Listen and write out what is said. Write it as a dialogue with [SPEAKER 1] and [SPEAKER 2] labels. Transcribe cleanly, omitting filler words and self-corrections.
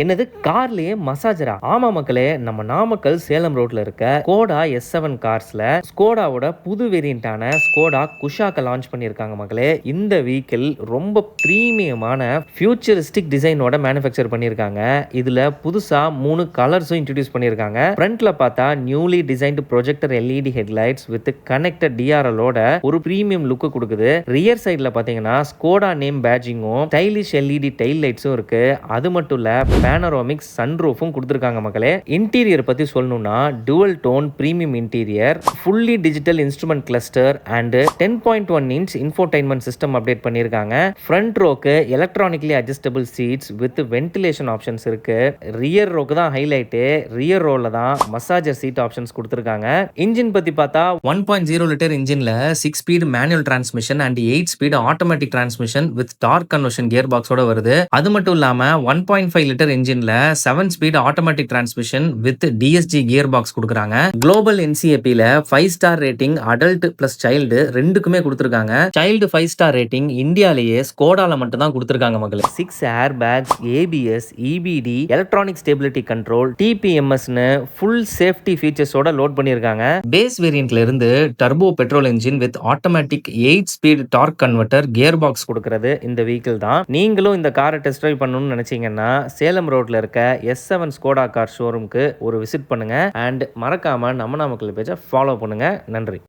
[SPEAKER 1] என்னது கார்லயே மசாஜரா? ஆமா மக்களே, நம்ம நாமக்கல் சேலம் ரோட்ல இருக்க ஸ்கோடா S7 கார்ஸ்ல ஸ்கோடாவோட புது வேரியண்டான ஸ்கோடா குஷாக்க லான்ச் பண்ணியிருக்காங்க மக்களே. இந்த வெஹிக்கிள் ரொம்ப பிரீமியமான ஃபியூச்சரிஸ்டிக் டிசைனோட மேனுஃபேக்சர் பண்ணியிருக்காங்க. இதுல புதுசா 3 கலர்ஸும் இன்ட்ரோடியூஸ் பண்ணியிருக்காங்க. ஃப்ரண்ட்ல பார்த்தா newly designed projector LED headlights with connected DRL ஓட ஒரு பிரீமியம் லுக் கொடுக்குது. ரியர் சைடுல பாத்தீங்கன்னா ஸ்கோடா நேம் பேட்ஜிங்கும் ஸ்டைலிஷ் LED டெயில் லைட்ஸும் இருக்கு. அது மட்டும் இல்ல பேனரோமிக் சன்ரூஃபும் கொடுத்திருக்காங்க மக்களே. இன்டீரியர் பத்தி சொல்லணும்னா dual tone premium interior, fully digital instrument cluster and 10.1 inch infotainment system update பண்ணியிருக்காங்க. ஃப்ரண்ட் ரோக்கு electronically adjustable seats with ventilation options இருக்கு. ரியர் ரோக்கு தான் ஹைலைட்டு. ரியர் ரோல தான் மசாஜர் சீட் ஆப்ஷன்ஸ் கொடுத்திருக்காங்க. இன்ஜின் பத்தி பார்த்தா 1.0 லிட்டர் இன்ஜின்ல 6 speed manual transmission and 8 speed automatic transmission with torque conversion gear பாக்ஸோட வருது. அது மட்டும் இல்லாம 1.5 லிட்டர் இன்ஜின்ல 7 speed automatic transmission with DSG gear box கொடுக்குறாங்க. குளோபல் NCAPல 5 star rating adult plus child ரெண்டுக்குமே கொடுத்திருக்காங்க. சைல்டு 5 ஸ்டார் ரேட்டிங் இந்தியாலேயே ஸ்கோடால மட்டும் தான் கொடுத்திருக்காங்க மக்களே. 6 air bags, ABS, EBD, electronic stability control, TPMS னு ஃபுல் சேஃப்டி ஃபீச்சர்ஸோட லோட் பண்ணியிருக்காங்க. பேஸ் வேரியன்ட்ல இருந்து turbo petrol engine with automatic 8 speed torque converter gear box கொடுக்கிறது இந்த வெஹிக்கிள் தான். நீங்களும் இந்த காரை டெஸ்ட் டிரைவ் பண்ணணும்னு நினைச்சீங்கன்னா சேலம் ரோட்ல இருக்க S7 ஸ்கோடா கார் ஷோரூம்க்கு ஒரு விசிட் பண்ணுங்க. அண்ட் மறக்காம நம்ம நாமக்கல் பேஜை ஃபாலோ பண்ணுங்க. நன்றி.